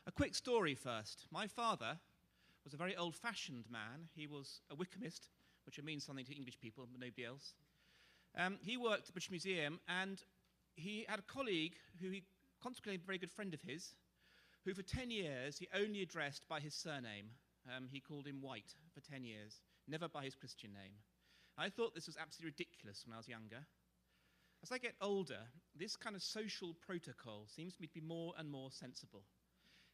A quick story first. My father was a very old-fashioned man. He was a Wykehamist, which means something to English people, but nobody else. He worked at the British Museum, and he had a colleague who he consequently a very good friend of his, who for 10 years he only addressed by his surname. He called him White for 10 years, never by his Christian name. I thought this was absolutely ridiculous when I was younger. As I get older, this kind of social protocol seems to me to be more and more sensible.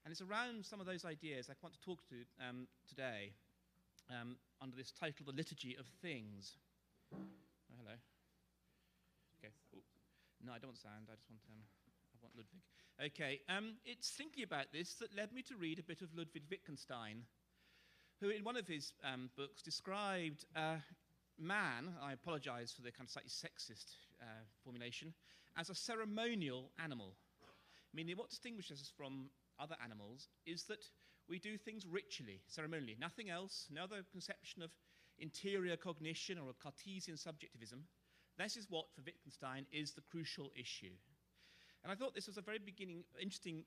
And it's around some of those ideas I want to talk to today under this title, The Liturgy of Things. Oh, hello. Okay. Ooh. No, I don't want sound. I just want I want Ludwig. Okay. It's thinking about this that led me to read a bit of Ludwig Wittgenstein, who in one of his books described man, I apologize for the kind of slightly sexist formulation, as a ceremonial animal. Meaning what distinguishes us from other animals is that we do things ritually, ceremonially. Nothing else, no other conception of interior cognition or a Cartesian subjectivism. This is what, for Wittgenstein, is the crucial issue. And I thought this was a very interesting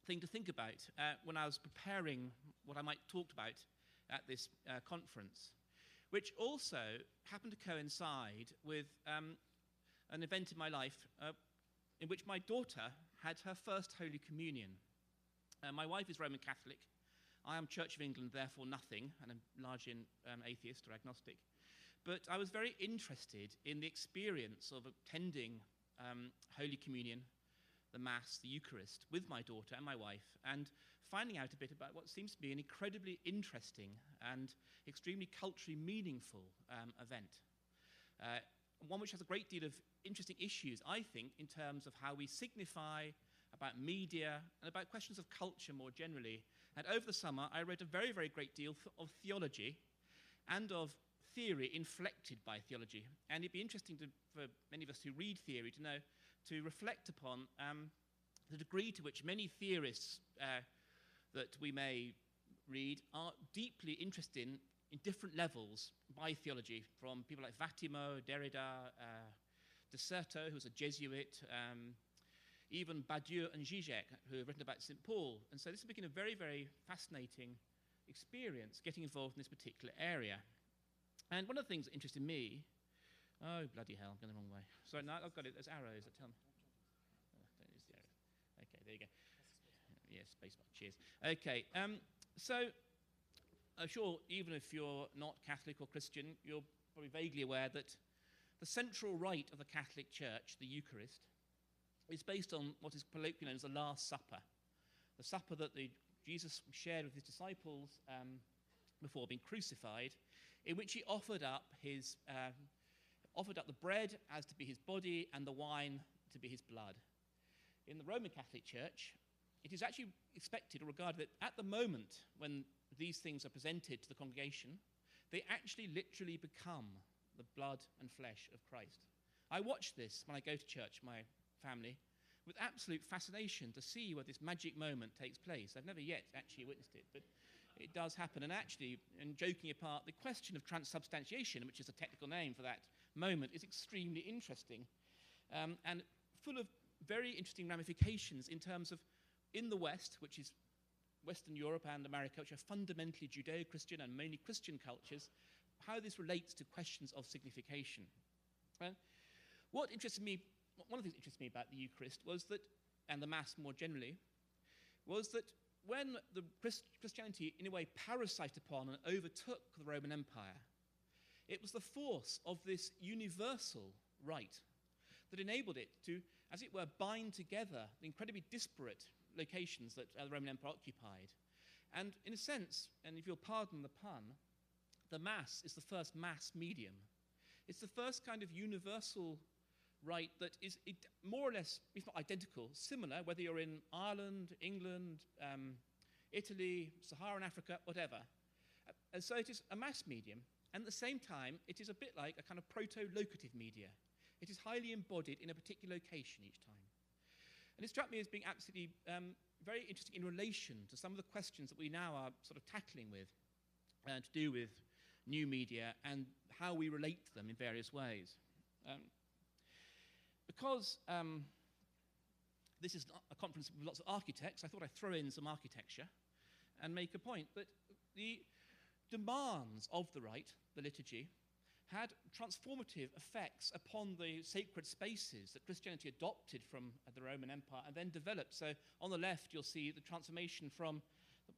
thing to think about when I was preparing what I might talk about at this conference, which also happened to coincide with an event in my life in which my daughter had her first Holy Communion. My wife is Roman Catholic. I am Church of England, therefore nothing, and I'm largely an atheist or agnostic. But I was very interested in the experience of attending Holy Communion, the Mass, the Eucharist, with my daughter and my wife, and finding out a bit about what seems to be an incredibly interesting and extremely culturally meaningful event. One which has a great deal of interesting issues, I think, in terms of how we signify, about media, and about questions of culture more generally. And over the summer, I read a very, very great deal of theology and of theory inflected by theology. And it'd be interesting for many of us who read theory to reflect upon the degree to which many theorists that we may read are deeply interested in different levels by theology, from people like Vattimo, Derrida, de Certeau, who was a Jesuit, even Badiou and Zizek, who have written about St. Paul. And so this has been a very, very fascinating experience getting involved in this particular area. And one of the things that interested me, oh, bloody hell, I'm going the wrong way. Sorry, no, I've got it. There's arrows that tell me. Don't use the arrows. Okay, there you go. Yes, spacebar. Cheers. Okay, so I'm sure even if you're not Catholic or Christian, you're probably vaguely aware that the central rite of the Catholic Church, the Eucharist, is based on what is colloquially known as the Last Supper, the supper that Jesus shared with his disciples before being crucified, in which he offered up the bread as to be his body and the wine to be his blood. In the Roman Catholic Church, it is actually expected or regarded that at the moment when these things are presented to the congregation, they actually literally become the blood and flesh of Christ. I watch this when I go to church, my family, with absolute fascination to see where this magic moment takes place. I've never yet actually witnessed it, but it does happen. And actually, and joking apart, the question of transubstantiation, which is a technical name for that moment, is extremely interesting and full of very interesting ramifications in terms of, in the West, which is Western Europe and America, which are fundamentally Judeo-Christian and mainly Christian cultures, how this relates to questions of signification. What interested me, one of the things that interested me about the Eucharist was that, and the Mass more generally, was that when the Christianity in a way parasited upon and overtook the Roman Empire, it was the force of this universal rite that enabled it to, as it were, bind together the incredibly disparate locations that the Roman Empire occupied. And in a sense, and if you'll pardon the pun, the Mass is the first mass medium. It's the first kind of universal rite that is more or less, if not identical, similar, whether you're in Ireland, England, Italy, Saharan Africa, whatever. And so it is a mass medium, and at the same time, it is a bit like a kind of proto-locative media. It is highly embodied in a particular location each time. And it struck me as being absolutely very interesting in relation to some of the questions that we now are sort of tackling with, to do with new media and how we relate to them in various ways. Because this is not a conference with lots of architects. I thought I'd throw in some architecture and make a point that the demands of the Rite, the liturgy, had transformative effects upon the sacred spaces that Christianity adopted from the Roman Empire and then developed. So on the left, you'll see the transformation from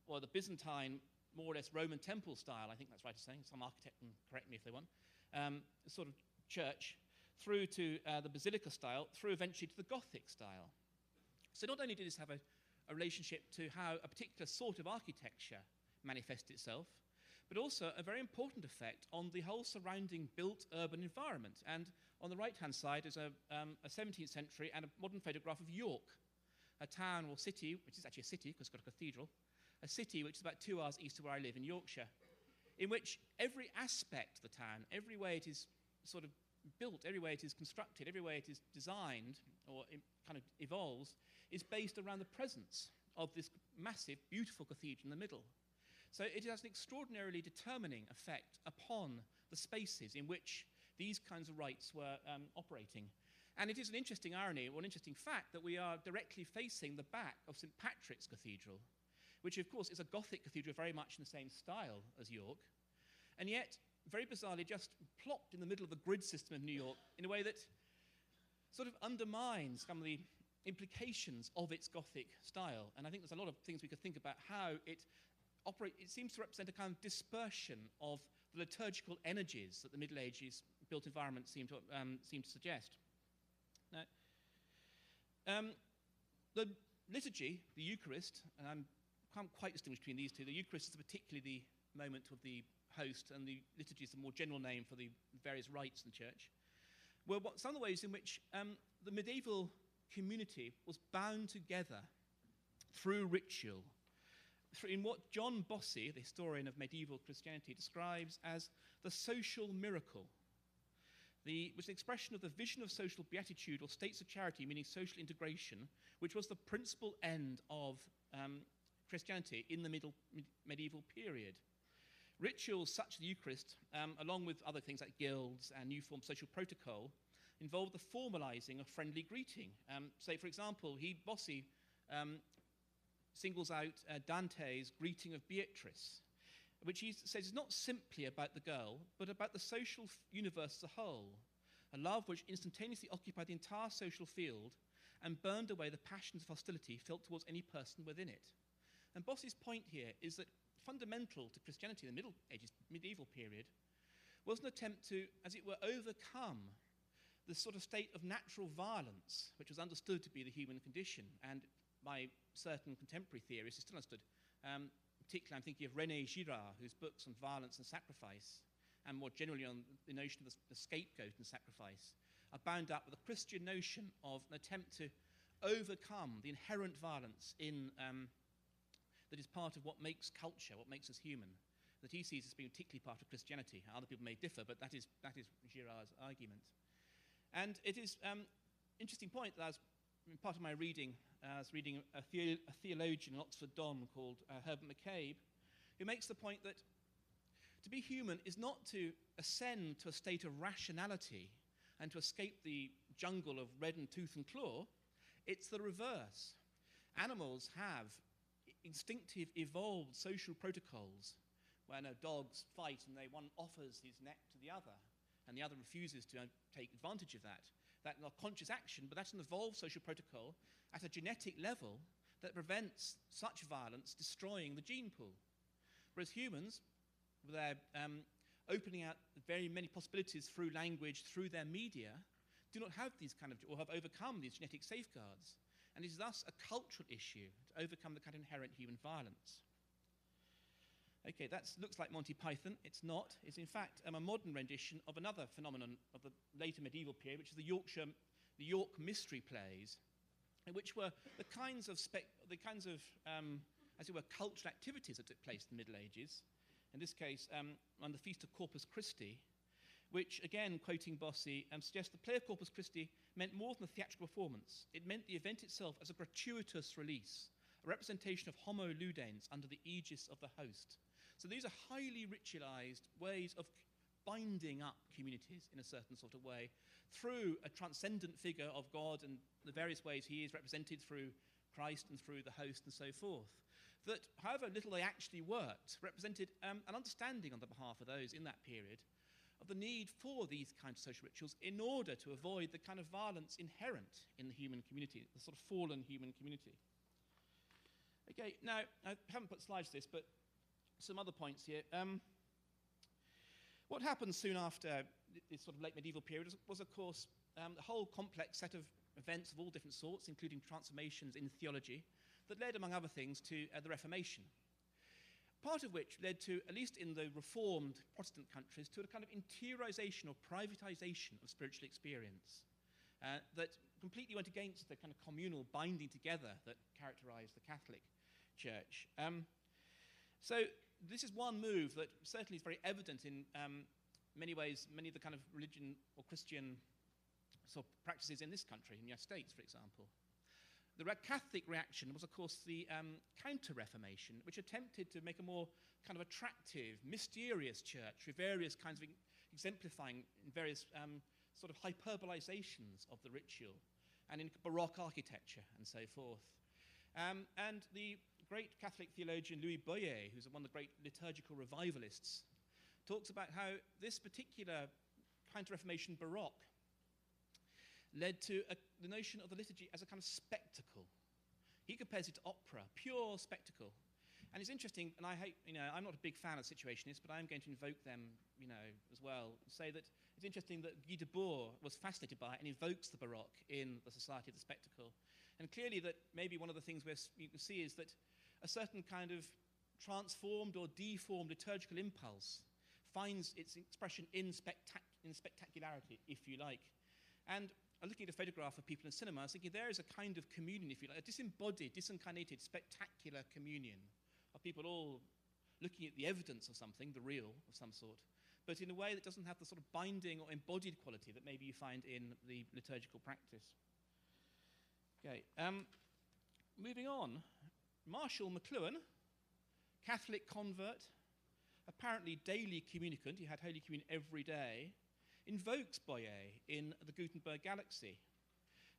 the Byzantine, more or less Roman temple style, I think that's right to say, some architect can correct me if they want, sort of church, through to the basilica style, through eventually to the Gothic style. So not only did this have a relationship to how a particular sort of architecture manifested itself, but also a very important effect on the whole surrounding built urban environment. And on the right-hand side is a 17th century and a modern photograph of York, a town or city, which is actually a city because it's got a cathedral, a city which is about 2 hours east of where I live in Yorkshire, in which every aspect of the town, every way it is sort of built, every way it is constructed, every way it is designed or kind of evolves, is based around the presence of this massive, beautiful cathedral in the middle. So it has an extraordinarily determining effect upon the spaces in which these kinds of rites were operating. And it is an interesting irony, or an interesting fact, that we are directly facing the back of St. Patrick's Cathedral, which of course is a Gothic cathedral very much in the same style as York, and yet, very bizarrely, just plopped in the middle of the grid system of New York in a way that sort of undermines some of the implications of its Gothic style. And I think there's a lot of things we could think about how it seems to represent a kind of dispersion of the liturgical energies that the Middle Ages built environment seem to suggest. Now, the liturgy, the Eucharist, and I can't quite distinguish between these two. The Eucharist is particularly the moment of the host, and the liturgy is the more general name for the various rites in the church, were some of the ways in which the medieval community was bound together through ritual, in what John Bossy, the historian of medieval Christianity, describes as the social miracle, which is an expression of the vision of social beatitude or states of charity, meaning social integration, which was the principal end of Christianity in the medieval period. Rituals such as the Eucharist, along with other things like guilds and new forms of social protocol, involved the formalizing of friendly greeting. Say, for example, Bossy singles out Dante's greeting of Beatrice, which he says is not simply about the girl, but about the social universe as a whole, a love which instantaneously occupied the entire social field and burned away the passions of hostility felt towards any person within it. And Bossy's point here is that fundamental to Christianity in the Middle Ages, medieval period, was an attempt to, as it were, overcome the sort of state of natural violence, which was understood to be the human condition, and by certain contemporary theorists is still understood. Particularly, I'm thinking of René Girard, whose books on violence and sacrifice, and more generally on the notion of the scapegoat and sacrifice, are bound up with a Christian notion of an attempt to overcome the inherent violence that is part of what makes culture, what makes us human, that he sees as being particularly part of Christianity. Other people may differ, but that is Girard's argument. And it is an interesting point that part of my reading, I was reading a theologian in Oxford Don called Herbert McCabe, who makes the point that to be human is not to ascend to a state of rationality and to escape the jungle of red and tooth and claw. It's the reverse. Animals have instinctive, evolved social protocols where dogs fight and one offers his neck to the other and the other refuses to take advantage of that. That's not conscious action, but that's an evolved social protocol at a genetic level that prevents such violence destroying the gene pool. Whereas humans, with their opening out very many possibilities through language, through their media, do not have these kind of, or have overcome these genetic safeguards. And it is thus a cultural issue to overcome the kind of inherent human violence. Okay, that looks like Monty Python. It's not. It's in fact a modern rendition of another phenomenon of the later medieval period, which is the York mystery plays, which were the kinds of as it were, cultural activities that took place in the Middle Ages. In this case, on the Feast of Corpus Christi, which, again, quoting Bossy, suggests the play of Corpus Christi meant more than a theatrical performance. It meant the event itself as a gratuitous release, a representation of homo ludens under the aegis of the host. So these are highly ritualized ways of binding up communities in a certain sort of way through a transcendent figure of God and the various ways he is represented through Christ and through the host and so forth. That, however little they actually worked, represented an understanding on the behalf of those in that period of the need for these kinds of social rituals in order to avoid the kind of violence inherent in the human community, the sort of fallen human community. Okay, now, I haven't put slides to this, but some other points here. What happened soon after this sort of late medieval period was of course, a whole complex set of events of all different sorts, including transformations in theology, that led, among other things, to the Reformation. Part of which led to, at least in the reformed Protestant countries, to a kind of interiorization or privatization of spiritual experience that completely went against the kind of communal binding together that characterized the Catholic Church. So this is one move that certainly is very evident in many ways, many of the kind of religion or Christian sort of practices in this country, in the United States, for example. The Catholic reaction was, of course, the Counter-Reformation, which attempted to make a more kind of attractive, mysterious church with various kinds of exemplifying various sort of hyperbolizations of the ritual and in Baroque architecture and so forth. And the great Catholic theologian Louis Boyer, who's one of the great liturgical revivalists, talks about how this particular Counter-Reformation Baroque led to the notion of the liturgy as a kind of spectacle. He compares it to opera, pure spectacle. And it's interesting, and I hate, I'm not a big fan of situationists, but I'm going to invoke them, as well, and say that it's interesting that Guy Debord was fascinated by it and invokes the Baroque in the Society of the Spectacle. And clearly that maybe one of the things you can see is that a certain kind of transformed or deformed liturgical impulse finds its expression in spectacularity, if you like. And looking at a photograph of people in cinema, I was thinking there is a kind of communion, if you like, a disembodied, disincarnated, spectacular communion of people all looking at the evidence of something, the real of some sort, but in a way that doesn't have the sort of binding or embodied quality that maybe you find in the liturgical practice. Okay, moving on. Marshall Mcluhan, Catholic convert, apparently daily communicant, he had Holy Communion every day, invokes Boyer in the Gutenberg Galaxy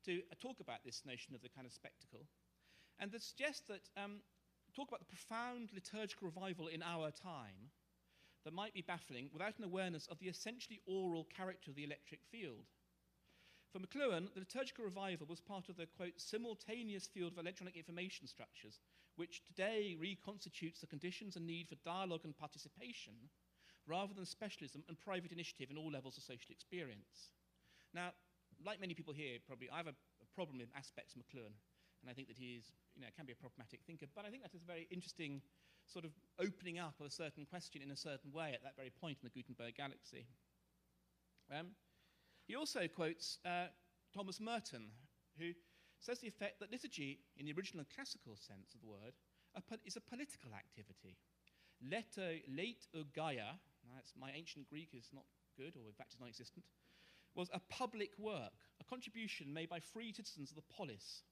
to talk about this notion of the kind of spectacle, and to suggest that, talk about the profound liturgical revival in our time that might be baffling without an awareness of the essentially oral character of the electric field. For Mcluhan, the liturgical revival was part of the, quote, simultaneous field of electronic information structures, which today reconstitutes the conditions and need for dialogue and participation, rather than specialism and private initiative in all levels of social experience. Now, like many people here, probably, I have a problem with aspects of Mcluhan, and I think that he is, can be a problematic thinker, but I think that is a very interesting sort of opening up of a certain question in a certain way at that very point in the Gutenberg Galaxy. He also quotes Thomas Merton, who says the effect that liturgy, in the original classical sense of the word, is a political activity. Late Gaia, my ancient Greek is not good, or in fact is non-existent, was a public work, a contribution made by free citizens of the polis.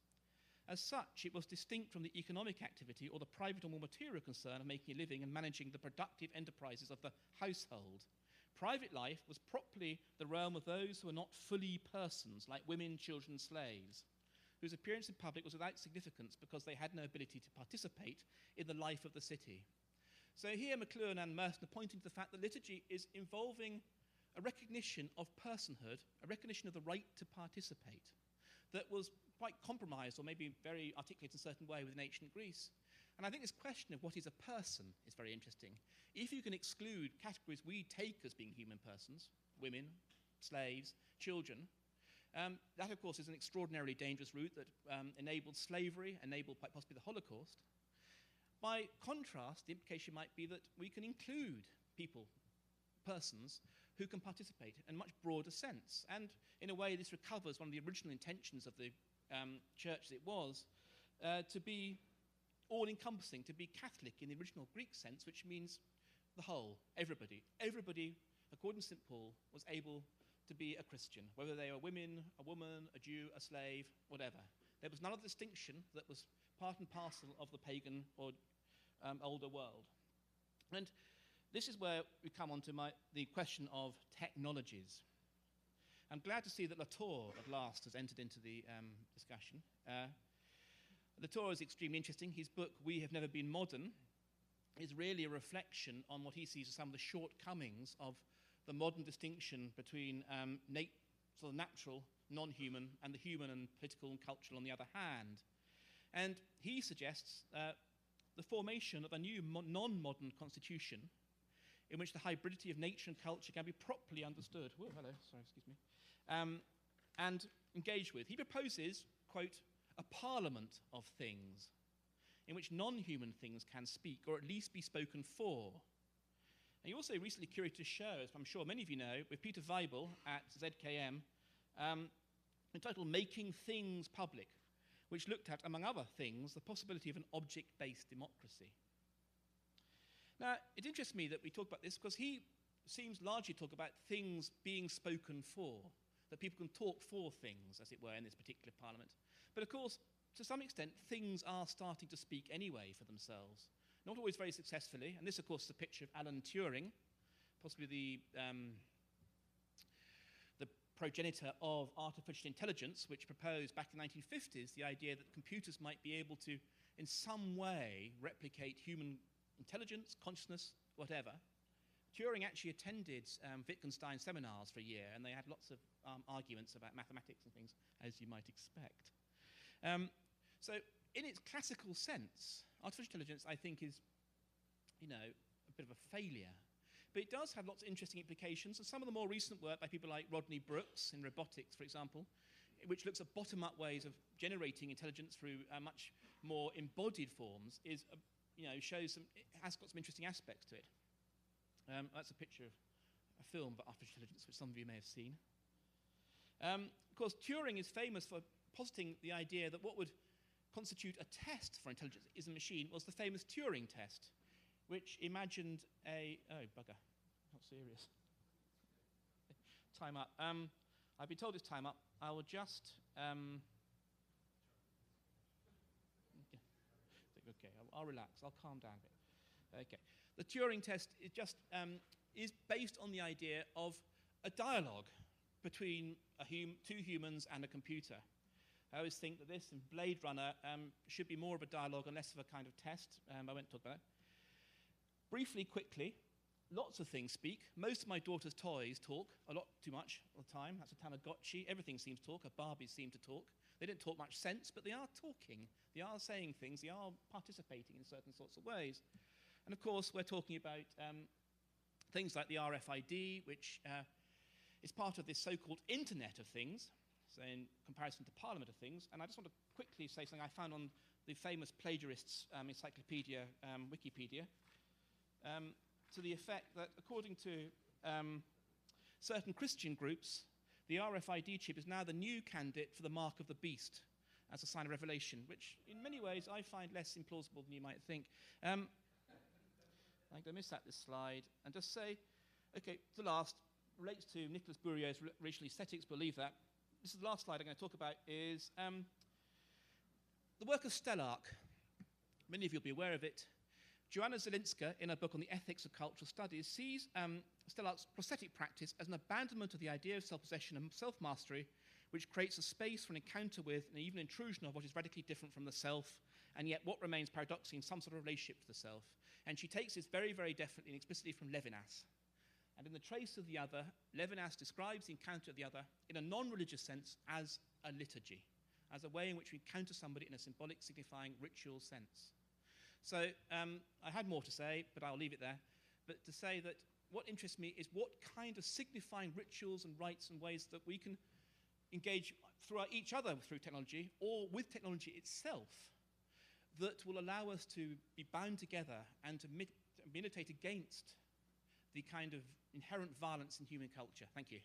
As such, it was distinct from the economic activity or the private or more material concern of making a living and managing the productive enterprises of the household. Private life was properly the realm of those who were not fully persons, like women, children, slaves, whose appearance in public was without significance because they had no ability to participate in the life of the city. So here Mcluhan and Merton are pointing to the fact that liturgy is involving a recognition of personhood, a recognition of the right to participate, that was quite compromised or maybe very articulate in a certain way within ancient Greece. And I think this question of what is a person is very interesting. If you can exclude categories we take as being human persons, women, slaves, children, that of course is an extraordinarily dangerous route that enabled slavery, enabled quite possibly the Holocaust. By contrast, the implication might be that we can include people, persons, who can participate in a much broader sense. And in a way, this recovers one of the original intentions of the church as it was, to be all-encompassing, to be Catholic in the original Greek sense, which means the whole, everybody. Everybody, according to St. Paul, was able to be a Christian, whether they were women, a woman, a Jew, a slave, whatever. There was none of the distinction that was part and parcel of the pagan or older world. And this is where we come on to the question of technologies. I'm glad to see that Latour, at last, has entered into the discussion. Latour is extremely interesting. His book, We Have Never Been Modern, is really a reflection on what he sees as some of the shortcomings of the modern distinction between sort of natural, non-human, and the human and political and cultural on the other hand. And he suggests the formation of a new non-modern constitution in which the hybridity of nature and culture can be properly understood. Whoa, hello, sorry, excuse me. And engaged with. He proposes, quote, a parliament of things in which non-human things can speak, or at least be spoken for. And he also recently curated a show, as I'm sure many of you know, with Peter Weibel at ZKM, entitled Making Things Public, which looked at, among other things, the possibility of an object-based democracy. Now, it interests me that we talk about this because he seems largely to talk about things being spoken for, that people can talk for things, as it were, in this particular parliament. But of course, to some extent, things are starting to speak anyway for themselves. Not always very successfully. And this, of course, is a picture of Alan Turing, possibly the progenitor of artificial intelligence, which proposed back in the 1950s the idea that computers might be able to, in some way, replicate human intelligence, consciousness, whatever. Turing actually attended Wittgenstein seminars for a year, and they had lots of arguments about mathematics and things, as you might expect. So, in its classical sense, artificial intelligence, I think, is, a bit of a failure. But it does have lots of interesting implications, and some of the more recent work by people like Rodney Brooks in robotics, for example, which looks at bottom-up ways of generating intelligence through much more embodied forms, is, shows it has got some interesting aspects to it. That's a picture of a film about artificial intelligence, which some of you may have seen. Of course, Turing is famous for positing the idea that what would constitute a test for intelligence is a machine was the famous Turing Test, which imagined oh, bugger, not serious. Time up. I've been told it's time up. I will just, okay, I'll relax, I'll calm down a bit. Okay. The Turing Test is just, is based on the idea of a dialogue between two humans and a computer. I always think that this in Blade Runner should be more of a dialogue and less of a kind of test. I won't talk about it. Briefly, quickly, lots of things speak. Most of my daughter's toys talk, a lot too much all the time. That's a Tamagotchi. Everything seems to talk. Her Barbies seem to talk. They don't talk much sense, but they are talking. They are saying things. They are participating in certain sorts of ways. And of course, we're talking about things like the RFID, which is part of this so-called Internet of Things, so in comparison to Parliament of Things. And I just want to quickly say something I found on the famous plagiarists' encyclopedia, Wikipedia, to the effect that according to certain Christian groups, the RFID chip is now the new candidate for the mark of the beast as a sign of revelation, which in many ways I find less implausible than you might think. I'm going to miss out this slide and just say, okay, the last relates to Nicholas Bourriaud's racial aesthetics, believe that. This is the last slide I'm going to talk about is the work of Stellark. Many of you will be aware of it. Joanna Zielinska, in her book on the ethics of cultural studies, sees Stellark's prosthetic practice as an abandonment of the idea of self-possession and self-mastery, which creates a space for an encounter with and even intrusion of what is radically different from the self, and yet what remains paradoxically in some sort of relationship to the self. And she takes this very, very definitely and explicitly from Levinas. And in The Trace of the Other, Levinas describes the encounter of the other in a non-religious sense as a liturgy, as a way in which we encounter somebody in a symbolic, signifying, ritual sense. So I had more to say, but I'll leave it there. But to say that what interests me is what kind of signifying rituals and rites and ways that we can engage throughout each other through technology or with technology itself that will allow us to be bound together and to militate against the kind of inherent violence in human culture. Thank you.